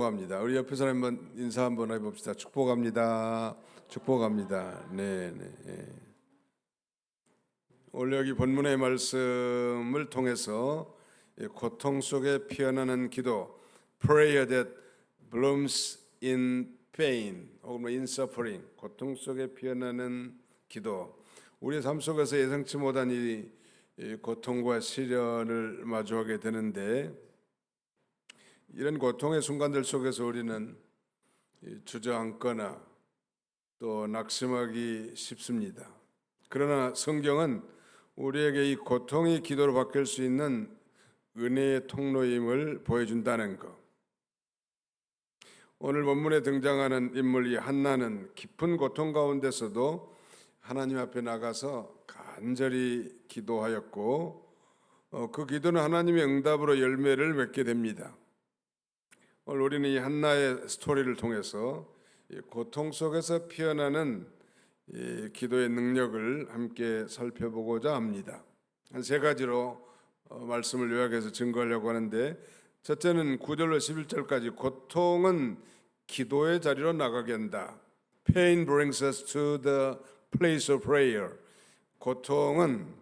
축복합니다. 우리 옆에 사람 한번 인사 한번 해봅시다. 축복합니다. 축복합니다. 네, 네. 예. 오늘 여기 본문의 말씀을 통해서 고통 속에 피어나는 기도, prayer that blooms in pain, 혹은 in suffering, 고통 속에 피어나는 기도. 우리의 삶 속에서 예상치 못한 이 고통과 시련을 마주하게 되는데, 이런 고통의 순간들 속에서 우리는 주저앉거나 또 낙심하기 쉽습니다. 그러나 성경은 우리에게 이 고통이 기도로 바뀔 수 있는 은혜의 통로임을 보여준다는 것. 오늘 본문에 등장하는 인물 이 한나는 깊은 고통 가운데서도 하나님 앞에 나가서 간절히 기도하였고, 그 기도는 하나님의 응답으로 열매를 맺게 됩니다. 오늘 우리는 이 한나의 스토리를 통해서 고통 속에서 피어나는 기도의 능력을 함께 살펴보고자 합니다. 한 세 가지로 말씀을 요약해서 증거하려고 하는데, 첫째는 9절로 11절까지 고통은 기도의 자리로 나가게 한다. Pain brings us to the place of prayer. 고통은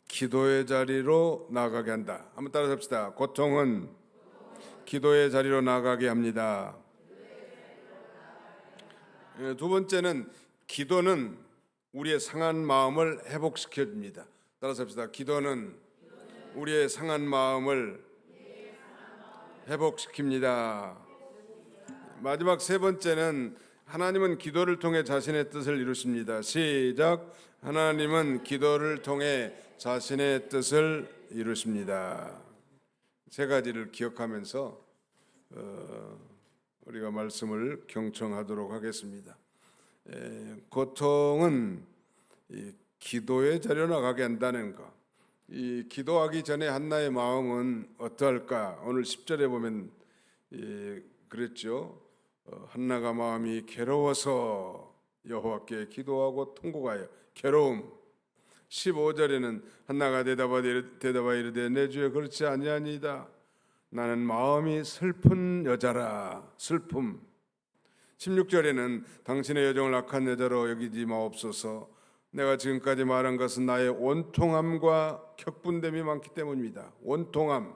기도의 자리로 나가게 한다. 한번 따라서 합시다. 고통은 기도의 자리로 나가게 합니다. 두 번째는 기도는 우리의 상한 마음을 회복시켜 줍니다. 따라서 합시다. 기도는 우리의 상한 마음을 회복시킵니다. 마지막 세 번째는 하나님은 기도를 통해 자신의 뜻을 이루십니다. 시작. 하나님은 기도를 통해 자신의 뜻을 이루십니다. 세 가지를 기억하면서 우리가 말씀을 경청하도록 하겠습니다. 고통은 이 기도의 자리로 나가게 한다는 것. 이 기도하기 전에 한나의 마음은 어떠할까? 오늘 10절에 보면 그랬죠. 한나가 마음이 괴로워서 여호와께 기도하고 통곡하여. 괴로움. 15절에는 한나가 대답하여 이르되 내 주여 그렇지 아니하니이다. 나는 마음이 슬픈 여자라. 슬픔. 16절에는 당신의 여정을 악한 여자로 여기지 마옵소서. 내가 지금까지 말한 것은 나의 원통함과 격분됨이 많기 때문입니다. 원통함.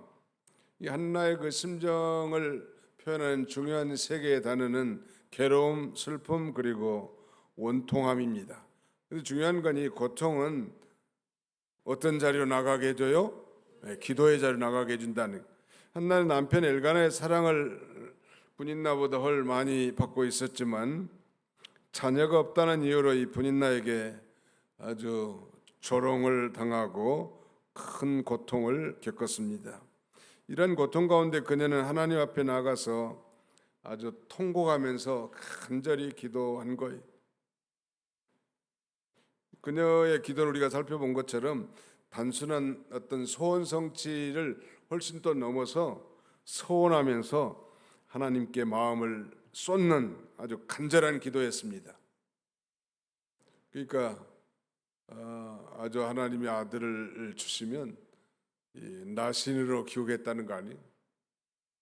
이 한나의 그 심정을 표현하는 중요한 세 개의 단어는 괴로움, 슬픔, 그리고 원통함입니다. 그래서 중요한 건 이 고통은 어떤 자리로 나가게 해줘요? 기도의 자리로 나가게 해준다는. 한나는 남편 엘가나의 사랑을 분인나보다 훨 많이 받고 있었지만 자녀가 없다는 이유로 이 분인나에게 아주 조롱을 당하고 큰 고통을 겪었습니다. 이런 고통 가운데 그녀는 하나님 앞에 나가서 아주 통곡하면서 간절히 기도한 거예요. 그녀의 기도를 우리가 살펴본 것처럼 단순한 어떤 소원 성취를 훨씬 더 넘어서 서원하면서 하나님께 마음을 쏟는 아주 간절한 기도였습니다. 그러니까 아주 하나님의 아들을 주시면 나신으로 키우겠다는 거 아니에요?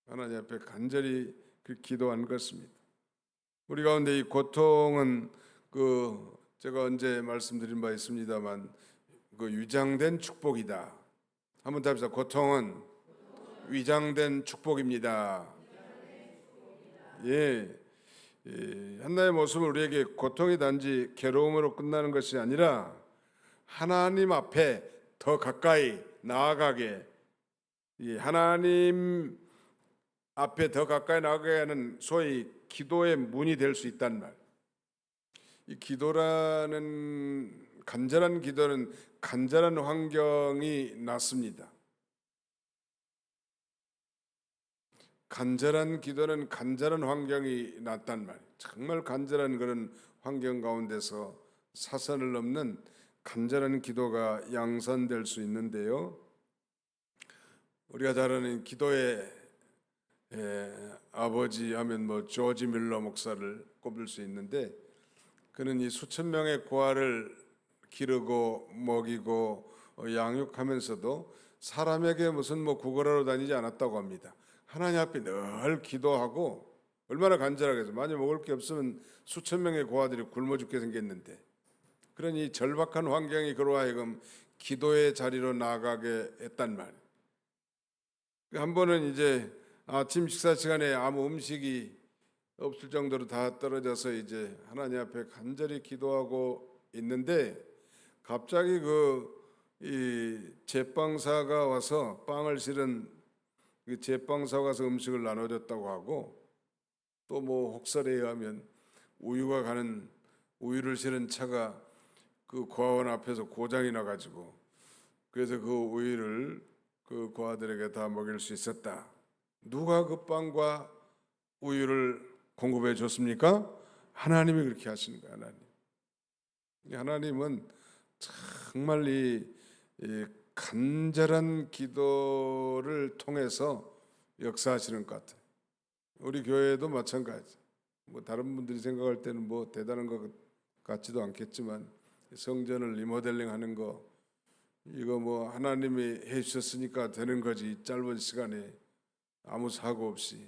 하나님 앞에 간절히 그 기도한 것입니다. 우리 가운데 이 고통은 제가 언제 말씀드린 바 있습니다만 위장된 축복이다. 한번 답시다. 고통은 위장된 축복입니다. 예, 한나의 모습은 우리에게 고통이 단지 괴로움으로 끝나는 것이 아니라 하나님 앞에 더 가까이 나아가게, 하나님 앞에 더 가까이 나아가게 하는 소위 기도의 문이 될 수 있단 말. 이 기도라는 간절한 기도는 간절한 환경이 낳습니다. 간절한 기도는 간절한 환경이 낳단 말. 정말 간절한 그런 환경 가운데서 사선을 넘는 간절한 기도가 양산될 수 있는데요. 우리가 잘 아는 기도의 아버지 하면 조지 밀러 목사를 꼽을 수 있는데, 그는 이 수천 명의 고아를 기르고 먹이고 양육하면서도 사람에게 무슨 구걸하러 다니지 않았다고 합니다. 하나님 앞에 늘 기도하고 얼마나 간절하겠어. 만약 먹을 게 없으면 수천 명의 고아들이 굶어 죽게 생겼는데, 그러니 절박한 환경이 그로 하여금 기도의 자리로 나아가게 했단 말이에요. 한 번은 이제 아침 식사 시간에 아무 음식이 없을 정도로 다 떨어져서 이제 하나님 앞에 간절히 기도하고 있는데, 갑자기 이 제빵사가 와서 빵을 실은 그 제빵사가 와서 음식을 나눠줬다고 하고, 또 뭐 혹설에 의하면 우유를 실은 차가 그 고아원 앞에서 고장이 나가지고, 그래서 그 우유를 그 고아들에게 다 먹일 수 있었다. 누가 그 빵과 우유를 공급해 줬습니까? 하나님이 그렇게 하시는 거예요. 하나님은 정말 이 간절한 기도를 통해서 역사하시는 것 같아요. 우리 교회도 마찬가지. 뭐 다른 분들이 생각할 때는 뭐 대단한 것 같지도 않겠지만, 성전을 리모델링하는 거, 이거 뭐 하나님이 해주셨으니까 되는 거지. 이 짧은 시간에 아무 사고 없이.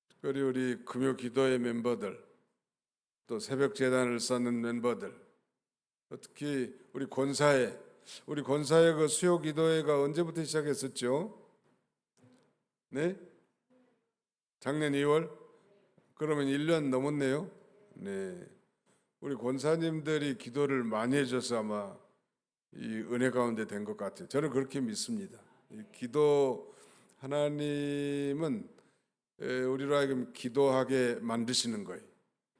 특별히 우리 금요 기도회 멤버들, 또 새벽 재단을 쌓는 멤버들, 특히 우리 권사회 그 수요 기도회가 언제부터 시작했었죠? 네? 작년 2월? 그러면 1년 넘었네요. 네. 우리 권사님들이 기도를 많이 해줘서 아마 이 은혜 가운데 된 것 같아요. 저는 그렇게 믿습니다. 이 기도, 하나님은 우리로 하여금 기도하게 만드시는 거예요.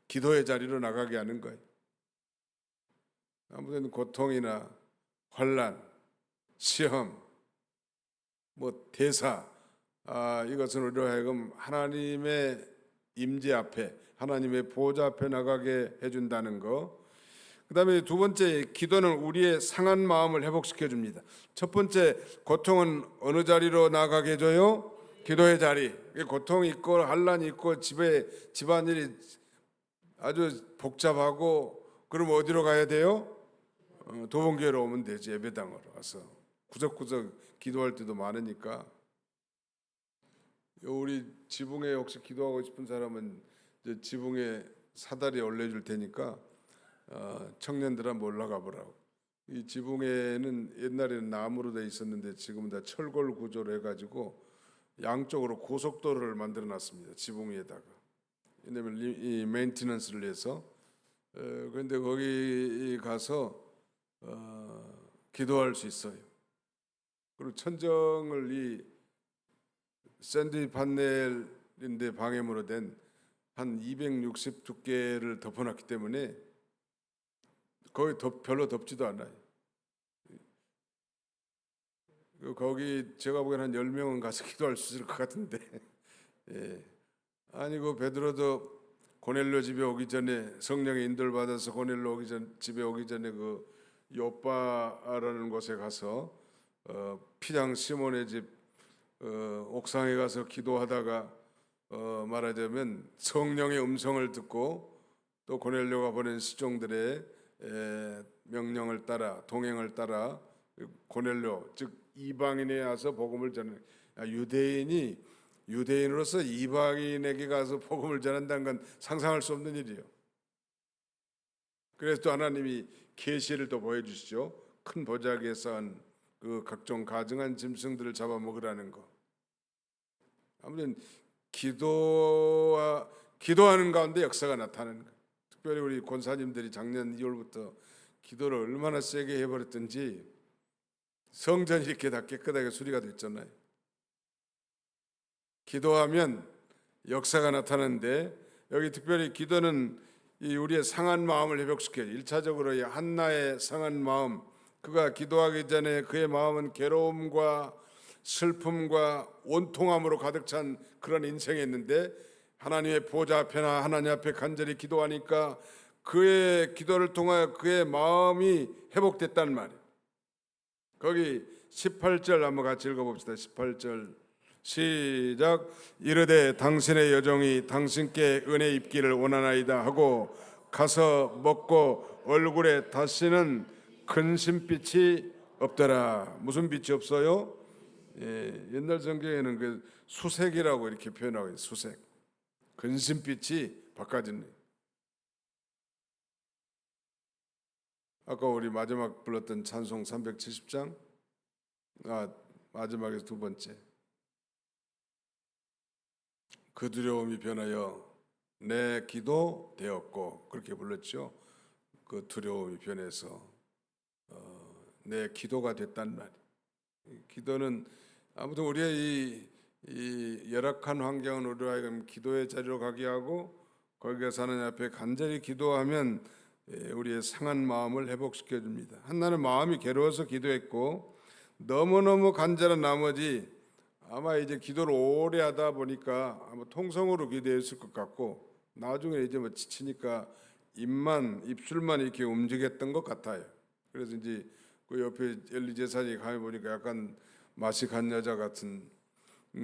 기도의 자리로 나가게 하는 거예요. 아무튼 고통이나 환난, 시험, 뭐 대사, 이것은 우리로 하여금 하나님의 임재 앞에, 하나님의 보좌 앞에 나가게 해준다는 거. 그 다음에 두 번째, 기도는 우리의 상한 마음을 회복시켜 줍니다. 첫 번째, 고통은 어느 자리로 나가게 해줘요? 기도의 자리. 고통이 있고 환난이 있고 집안일이 아주 복잡하고, 그럼 어디로 가야 돼요? 도봉교회로 오면 되지. 예배당으로 와서 구석구석 기도할 때도 많으니까. 우리 지붕에 혹시 기도하고 싶은 사람은 이제 지붕에 사다리 올려줄 테니까 청년들 한번 올라가 보라고. 이 지붕에는 옛날에는 나무로 돼 있었는데 지금은 다 철골 구조로 해가지고 양쪽으로 고속도로를 만들어 놨습니다. 지붕 위에다가. 왜냐면 이 메인티넌스를 해서. 그런데 거기 가서 기도할 수 있어요. 그리고 천정을 이 샌드 판넬인데 방해무로 된 한 260 두께를 덮어놨기 때문에 거기 별로 덥지도 않아요. 거기 제가 보기에는 한 10명은 가서 기도할 수 있을 것 같은데. 예. 아니 그 베드로도 고넬료 집에 오기 전에, 성령의 인도를 받아서 고넬료 집에 오기 전에 그 요빠라는 곳에 가서 피장 시몬의 집 옥상에 가서 기도하다가 말하자면 성령의 음성을 듣고, 또 고넬료가 보낸 시종들의 명령을 따라, 동행을 따라 고넬료, 즉 이방인에 와서 복음을 전하는, 유대인으로서 이방인에게 가서 복음을 전한다는 건 상상할 수 없는 일이에요. 그래서 또 하나님이 계시를 또 보여주시죠. 큰 보자기에 쌓은 그 각종 가증한 짐승들을 잡아먹으라는 거. 아무튼 기도하는 가운데 역사가 나타나는 거예요. 특별히 우리 권사님들이 작년 2월부터 기도를 얼마나 세게 해버렸던지 성전이 이렇게 다 깨끗하게 수리가 됐잖아요. 기도하면 역사가 나타나는데, 여기 특별히 기도는 이 우리의 상한 마음을 회복시켜요. 1차적으로 한나의 상한 마음, 그가 기도하기 전에 그의 마음은 괴로움과 슬픔과 원통함으로 가득 찬 그런 인생이었는데, 하나님의 보좌 앞에나 하나님 앞에 간절히 기도하니까 그의 기도를 통하여 그의 마음이 회복됐단 말이에요. 거기 18절 한번 같이 읽어봅시다. 18절 시작. 이르되 당신의 여종이 당신께 은혜 입기를 원하나이다 하고 가서 먹고 얼굴에 다시는 근심빛이 없더라. 무슨 빛이 없어요? 옛날 성경에는 그 수색이라고 이렇게 표현하고 있어요. 수색. 근심빛이 바꿔지는. 아까 우리 마지막 불렀던 찬송 370장, 마지막에서 두 번째. 그 두려움이 변하여 내 기도 되었고, 그렇게 불렀죠. 그 두려움이 변해서 내 기도가 됐단 말이에요. 기도는 아무튼 우리의 이 열악한 환경은 우리로 하여금 기도의 자리로 가게 하고, 거기에 사는 앞에 간절히 기도하면 우리의 상한 마음을 회복시켜 줍니다. 한나는 마음이 괴로워서 기도했고, 너무너무 간절한 나머지 아마 이제 기도를 오래 하다 보니까 아마 통성으로 기도했을 것 같고, 나중에 이제 뭐 지치니까 입술만 이렇게 움직였던 것 같아요. 그래서 이제 그 옆에 엘리 제사장이 가면 보니까 약간 맛이 간 여자 같은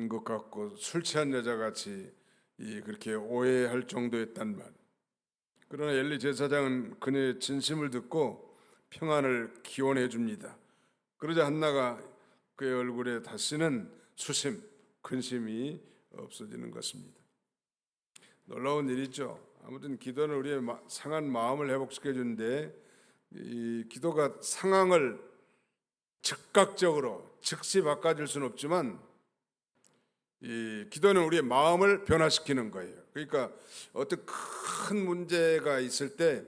것 같고, 술 취한 여자 같이 그렇게 오해할 정도였단 말. 그러나 엘리 제사장은 그녀의 진심을 듣고 평안을 기원해 줍니다. 그러자 한나가 그의 얼굴에 다시는 근심이 없어지는 것입니다. 놀라운 일이죠. 아무튼 기도는 우리의 상한 마음을 회복시켜 주는데, 이 기도가 상황을 즉각적으로 즉시 바꿔줄 수는 없지만, 이 기도는 우리의 마음을 변화시키는 거예요. 그러니까 어떤 큰 문제가 있을 때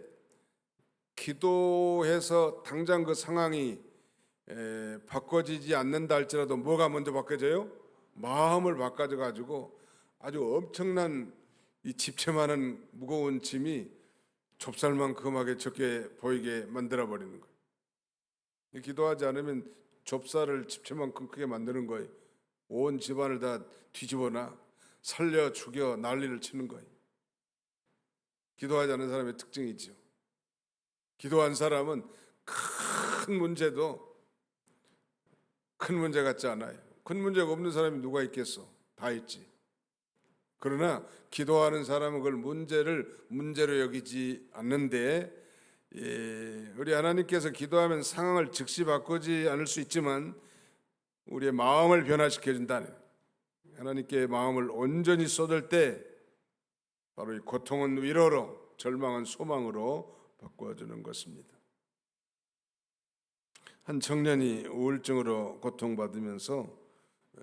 기도해서 당장 그 상황이 바꿔지지 않는다 할지라도 뭐가 먼저 바꿔져요? 마음을 바꿔져 가지고 아주 엄청난 이 집채만한 무거운 짐이 좁쌀만큼하게 적게 보이게 만들어 버리는 거예요. 기도하지 않으면 좁쌀을 집채만큼 크게 만드는 거예요. 온 집안을 다 뒤집어놔 살려 죽여 난리를 치는 거예요. 기도하지 않는 사람의 특징이죠. 기도한 사람은 큰 문제도 큰 문제 같지 않아요. 큰 문제가 없는 사람이 누가 있겠어? 다 있지. 그러나 기도하는 사람은 그걸 문제로 여기지 않는데, 우리 하나님께서 기도하면 상황을 즉시 바꾸지 않을 수 있지만 우리의 마음을 변화시켜 준다네. 하나님께 마음을 온전히 쏟을 때 바로 이 고통은 위로로, 절망은 소망으로 바꿔주는 것입니다. 한 청년이 우울증으로 고통받으면서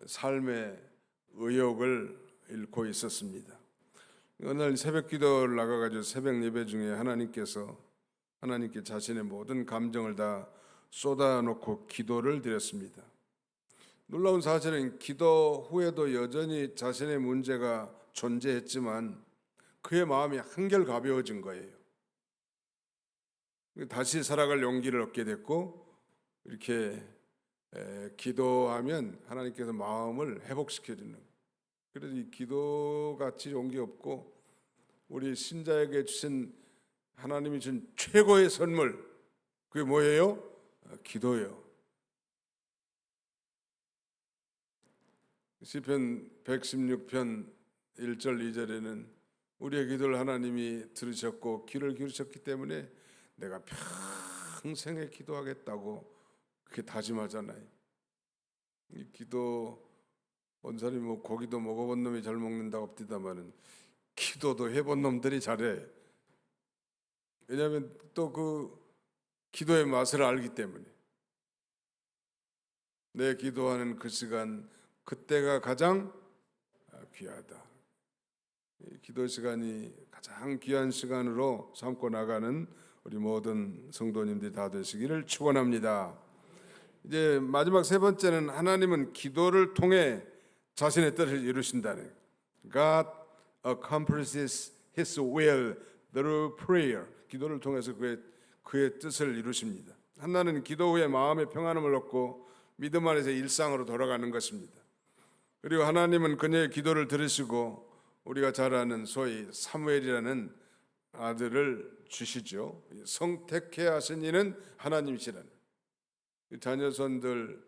삶의 의욕을 잃고 있었습니다. 어느 날 새벽 기도를 나가가지고 새벽 예배 중에 하나님께 자신의 모든 감정을 다 쏟아놓고 기도를 드렸습니다. 놀라운 사실은 기도 후에도 여전히 자신의 문제가 존재했지만 그의 마음이 한결 가벼워진 거예요. 다시 살아갈 용기를 얻게 됐고, 이렇게 기도하면 하나님께서 마음을 회복시켜 주는. 그래서 이 기도같이 좋은 게 없고, 우리 신자에게 주신 하나님이 준 최고의 선물, 그게 뭐예요? 기도예요. 시편 116편 1절 2절에는 우리의 기도를 하나님이 들으셨고 귀를 기울이셨기 때문에 내가 평생에 기도하겠다고 그렇게 다짐하잖아요. 이 기도, 원사님이 뭐 고기도 먹어본 놈이 잘 먹는다고 합디다마는 기도도 해본 놈들이 잘해. 왜냐하면 또 그 기도의 맛을 알기 때문에. 내 기도하는 그 시간, 그때가 가장 귀하다. 기도 시간이 가장 귀한 시간으로 삼고 나가는 우리 모든 성도님들이 다 되시기를 축원합니다. 이제 마지막 세 번째는 하나님은 기도를 통해 자신의 뜻을 이루신다네. God accomplishes His will through prayer. 기도를 통해서 그의 뜻을 이루십니다. 한나는 기도 후에 마음의 평안함을 얻고 믿음 안에서 일상으로 돌아가는 것입니다. 그리고 하나님은 그녀의 기도를 들으시고 우리가 잘 아는 소위 사무엘이라는 아들을 주시죠. 성택해 하신 이는 하나님이시라는. 자녀손들,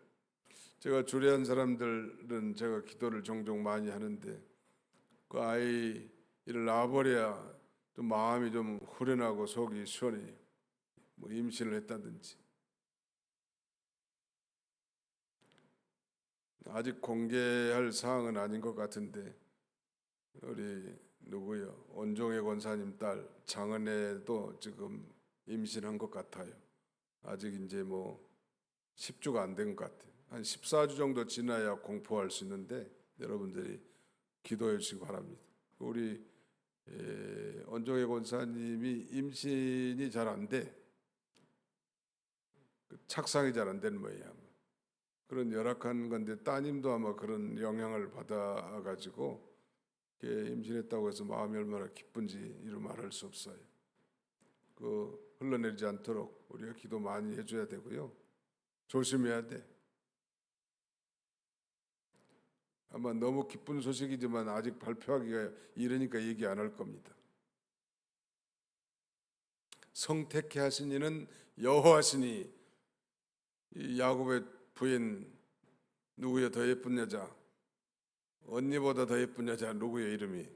제가 주례한 사람들은 제가 기도를 종종 많이 하는데, 그 아이를 낳아버려야 좀 마음이 좀 후련하고 속이 시원해요. 뭐 임신을 했다든지. 아직 공개할 사항은 아닌 것 같은데 우리 누구요? 온종의 권사님 딸 장은혜도 지금 임신한 것 같아요. 아직 이제 뭐 10주가 안 된 것 같아요. 한 14주 정도 지나야 공포할 수 있는데 여러분들이 기도해 주시기 바랍니다. 우리 온종의 권사님이 임신이 잘 안 돼. 착상이 잘 안 되는 모양이야. 그런 열악한 건데 따님도 아마 그런 영향을 받아가지고 임신했다고 해서 마음이 얼마나 기쁜지 이루 말할 수 없어요. 그 흘러내리지 않도록 우리가 기도 많이 해줘야 되고요. 조심해야 돼. 아마 너무 기쁜 소식이지만 아직 발표하기가 이르니까 얘기 안 할 겁니다. 성택케 하신 이는 여호와시니 이 야곱의 부인 누구야 더 예쁜 여자? 언니보다 더 예쁜 여자 누구의 이름이?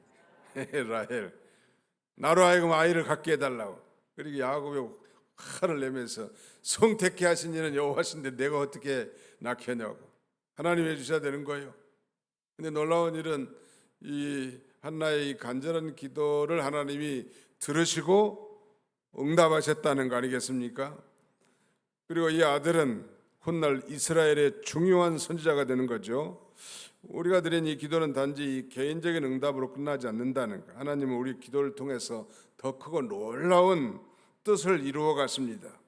라헬. 나로 하여금 아이를 갖게 해달라고. 그리고 야곱이 화를 내면서 성택케 하신 이는 여호와신데 내가 어떻게 낳게 하냐고. 하나님 해주셔야 되는 거예요. 근데 놀라운 일은 이 한나의 이 간절한 기도를 하나님이 들으시고 응답하셨다는 거 아니겠습니까? 그리고 이 아들은 훗날 이스라엘의 중요한 선지자가 되는 거죠. 우리가 드린 이 기도는 단지 개인적인 응답으로 끝나지 않는다는 거. 하나님은 우리 기도를 통해서 더 크고 놀라운 뜻을 이루어 갔습니다.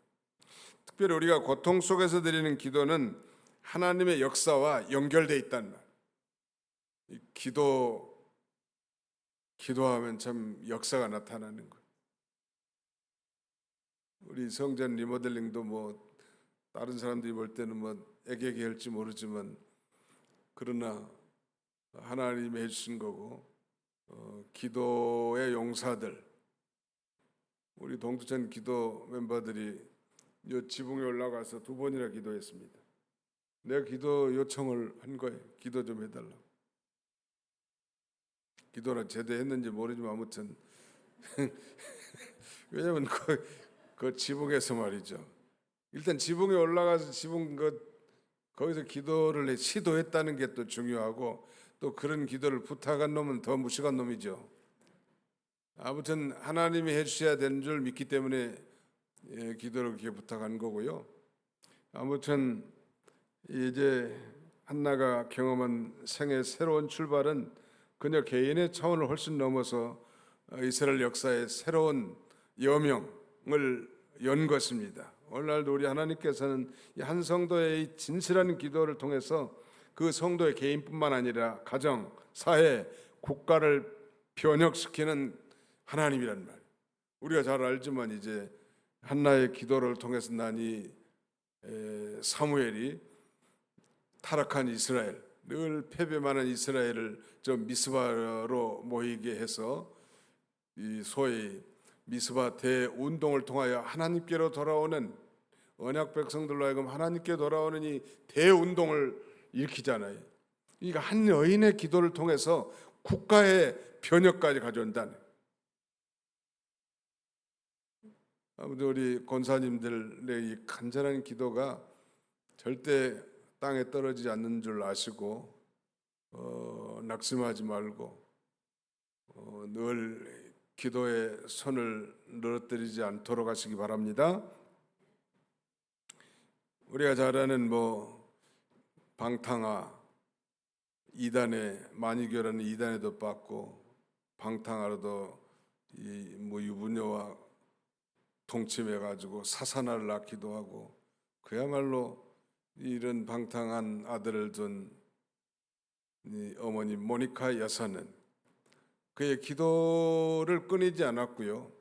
특별히 우리가 고통 속에서 드리는 기도는 하나님의 역사와 연결되어 있다는 말. 기도하면 참 역사가 나타나는 거예요. 우리 성전 리모델링도 뭐 다른 사람들이 볼 때는 뭐 애기애기 할지 모르지만 그러나 하나님이 해주신 거고 기도의 용사들 우리 동두천 기도 멤버들이 이 지붕에 올라가서 2번이나 기도했습니다. 내가 기도 요청을 한 거예요. 기도 좀 해달라고. 기도는 제대로 했는지 모르지만 아무튼 왜냐면 그 지붕에서 말이죠. 일단 지붕에 올라가서 거기서 기도를 시도했다는 게 또 중요하고 또 그런 기도를 부탁한 놈은 더 무식한 놈이죠. 아무튼 하나님이 해주셔야 되는 줄 믿기 때문에 기도를 그렇게 부탁한 거고요. 아무튼 이제 한나가 경험한 생의 새로운 출발은 그녀 개인의 차원을 훨씬 넘어서 이스라엘 역사의 새로운 여명을 연 것입니다. 오늘날도 우리 하나님께서는 한 성도의 진실한 기도를 통해서 그 성도의 개인뿐만 아니라 가정, 사회, 국가를 변혁시키는 하나님이란 말. 우리가 잘 알지만 이제 한나의 기도를 통해서 나니 사무엘이 타락한 이스라엘, 늘 패배만한 이스라엘을 좀 미스바로 모이게 해서 이 소위 미스바 대운동을 통하여 하나님께로 돌아오는 언약 백성들로 하여금 하나님께 돌아오는 이 대운동을 일으키잖아요. 그러니까 한 여인의 기도를 통해서 국가의 변혁까지 가져온다는. 아무튼 우리 권사님들의 이 간절한 기도가 절대 땅에 떨어지지 않는 줄 아시고 낙심하지 말고 늘 기도에 손을 늘어뜨리지 않도록 하시기 바랍니다. 우리가 잘 아는 방탕아 이단에 만이교라는 이단에도 빠고 방탕아로도 유부녀와 동침해 가지고 사사나를 낳기도 하고 그야말로 이런 방탕한 아들을 둔 어머니 모니카 여사는 그의 기도를 끊이지 않았고요.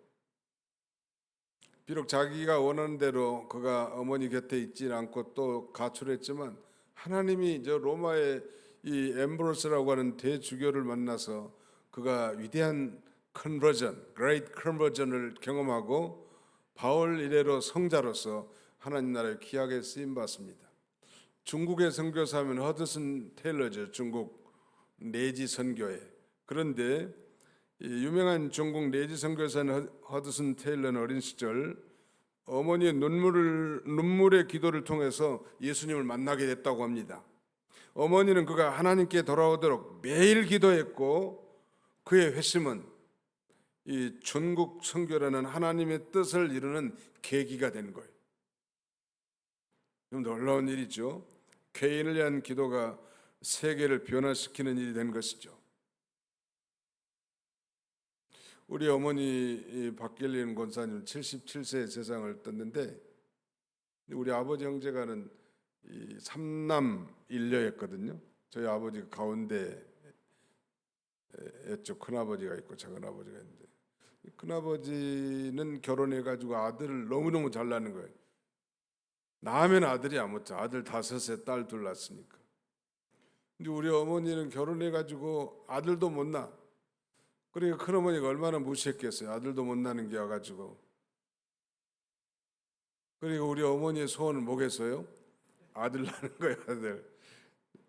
비록 자기가 원하는 대로 그가 어머니 곁에 있지 않고 또 가출했지만 하나님이 저 로마의 이 엠브로스라고 하는 대주교를 만나서 그가 위대한 컨버전, 그레이트 컨버전을 경험하고 바울 이래로 성자로서 하나님 나라에 귀하게 쓰임 받습니다. 중국의 선교사면 허드슨 테일러죠. 중국 내지 선교회. 그런데 유명한 중국 내지 선교사는 허드슨 테일러는 어린 시절 어머니의 눈물의 기도를 통해서 예수님을 만나게 됐다고 합니다. 어머니는 그가 하나님께 돌아오도록 매일 기도했고 그의 회심은 이 전국 선교라는 하나님의 뜻을 이루는 계기가 된 거예요. 좀 놀라운 일이죠. 개인을 위한 기도가 세계를 변화시키는 일이 된 것이죠. 우리 어머니 박길린 권사님 77세에 세상을 떴는데 우리 아버지 형제가는 이 3남 1녀였거든요. 저희 아버지가 가운데 였죠. 큰아버지가 있고 작은아버지가 있는데 큰아버지는 결혼해가지고 아들을 너무너무 잘 낳는 거예요. 낳으면 아들이 아무튼 아들 5에 딸 2 낳았으니까. 근데 우리 어머니는 결혼해가지고 아들도 못 낳아. 그러니까 큰어머니가 얼마나 무시했겠어요. 아들도 못 낳는 게 와가지고. 그리고 우리 어머니의 소원은 뭐겠어요? 아들 낳는 거예요. 아들.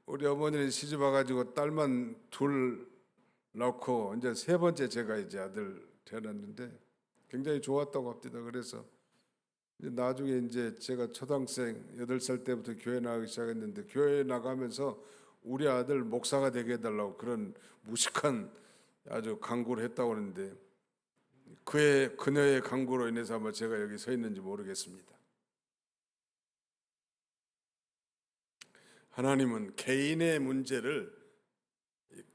우리 어머니는 시집 와가지고 딸만 2 낳고 이제 3번째 제가 이제 아들 태어났는데 굉장히 좋았다고 합니다. 그래서 나중에 이제 제가 초등학생 8살 때부터 교회 나가기 시작했는데 교회 나가면서 우리 아들 목사가 되게 해달라고 그런 무식한 아주 강구를 했다고 하는데 그녀의 강구로 인해서 아마 제가 여기 서 있는지 모르겠습니다. 하나님은 개인의 문제를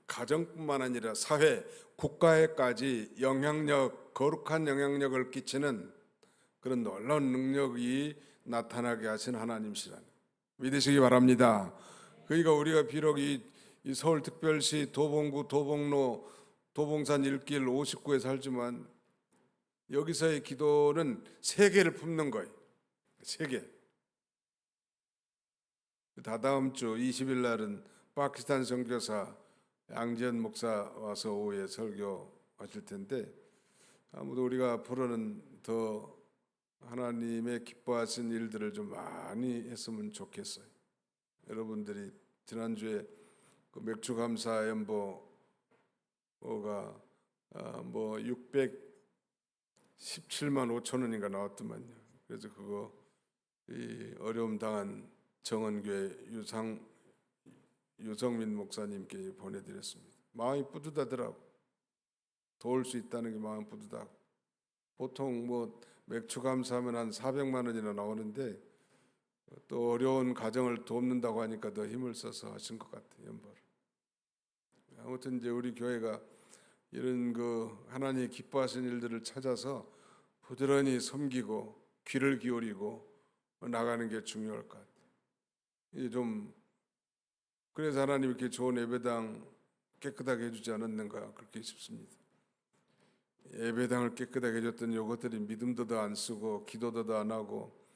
가정뿐만 아니라 사회, 국가에까지 거룩한 영향력을 끼치는 그런 놀라운 능력이 나타나게 하신 하나님이시라는 믿으시기 바랍니다. 그러니까 우리가 비록 이 서울특별시 도봉구 도봉로 도봉산 1길 59에 살지만 여기서의 기도는 세계를 품는 거예요. 세계. 다다음 주 20일 날은 파키스탄 선교사 양지연 목사 와서 오후에 설교하실 텐데 아무도 우리가 앞으로는 더 하나님의 기뻐하신 일들을 좀 많이 했으면 좋겠어요. 여러분들이 지난주에 그 맥주 감사 연보가 뭐 617만 5천 원인가 나왔더만요. 그래서 그거 이 어려움 당한 정은교회 유성민 목사님께 보내드렸습니다. 마음이 뿌듯하더라고. 도울 수 있다는 게 마음 뿌듯하고. 보통 뭐 맥주 감사하면 한 400만 원이나 나오는데 또 어려운 가정을 돕는다고 하니까 더 힘을 써서 하신 것 같아요. 연보를. 아무튼 이제 우리 교회가 이런 그 하나님이 기뻐하시는 일들을 찾아서 부지런히 섬기고 귀를 기울이고 나가는 게 중요할 것 같아요. 이게 좀 그래서 하나님 이렇게 좋은 예배당 깨끗하게 해주지 않았는가 그렇게 싶습니다. 예배당을 깨끗하게 해줬더니 이것들이 믿음도 더 안 쓰고 기도도 더 안 하고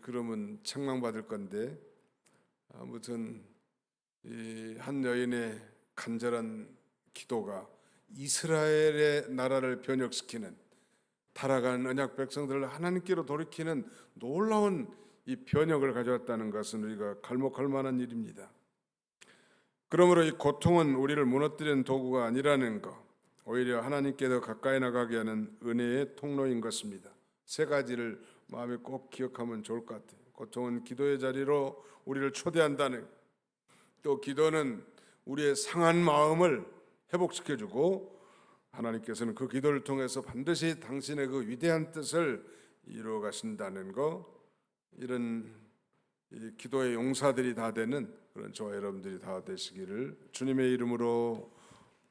그러면 책망받을 건데 아무튼 이 한 여인의 간절한 기도가 이스라엘의 나라를 변혁시키는 타락한 언약 백성들을 하나님께로 돌이키는 놀라운 이 변혁을 가져왔다는 것은 우리가 갈목할 만한 일입니다. 그러므로 이 고통은 우리를 무너뜨리는 도구가 아니라는 것, 오히려 하나님께 더 가까이 나가게 하는 은혜의 통로인 것입니다. 3가지를 마음에 꼭 기억하면 좋을 것 같아요. 고통은 기도의 자리로 우리를 초대한다는, 또 기도는 우리의 상한 마음을 회복시켜주고 하나님께서는 그 기도를 통해서 반드시 당신의 그 위대한 뜻을 이루어 가신다는 것, 이런 이 기도의 용사들이 다 되는 그런 저와 여러분들이 다 되시기를 주님의 이름으로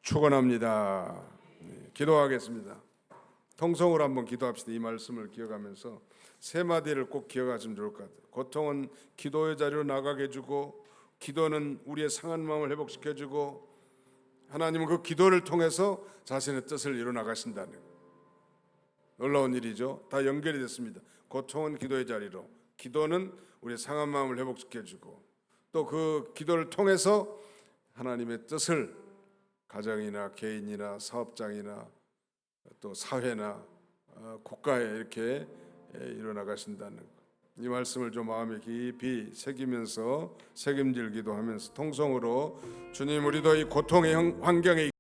축원합니다. 기도하겠습니다. 통성으로 한번 기도합시다. 이 말씀을 기억하면서 3마디를 꼭 기억하시면 좋을 것 같아요. 고통은 기도의 자리로 나가게 해주고, 기도는 우리의 상한 마음을 회복시켜주고, 하나님은 그 기도를 통해서 자신의 뜻을 이루어 나가신다는 놀라운 일이죠. 다 연결이 됐습니다. 고통은 기도의 자리로, 기도는 우리의 상한 마음을 회복시켜주고, 또 그 기도를 통해서 하나님의 뜻을 가정이나 개인이나 사업장이나 또 사회나 국가에 이렇게 이루어 나가신다는 것. 이 말씀을 좀 마음에 깊이 새기면서 책임질 기도하면서 통성으로 주님, 우리도 이 고통의 환경에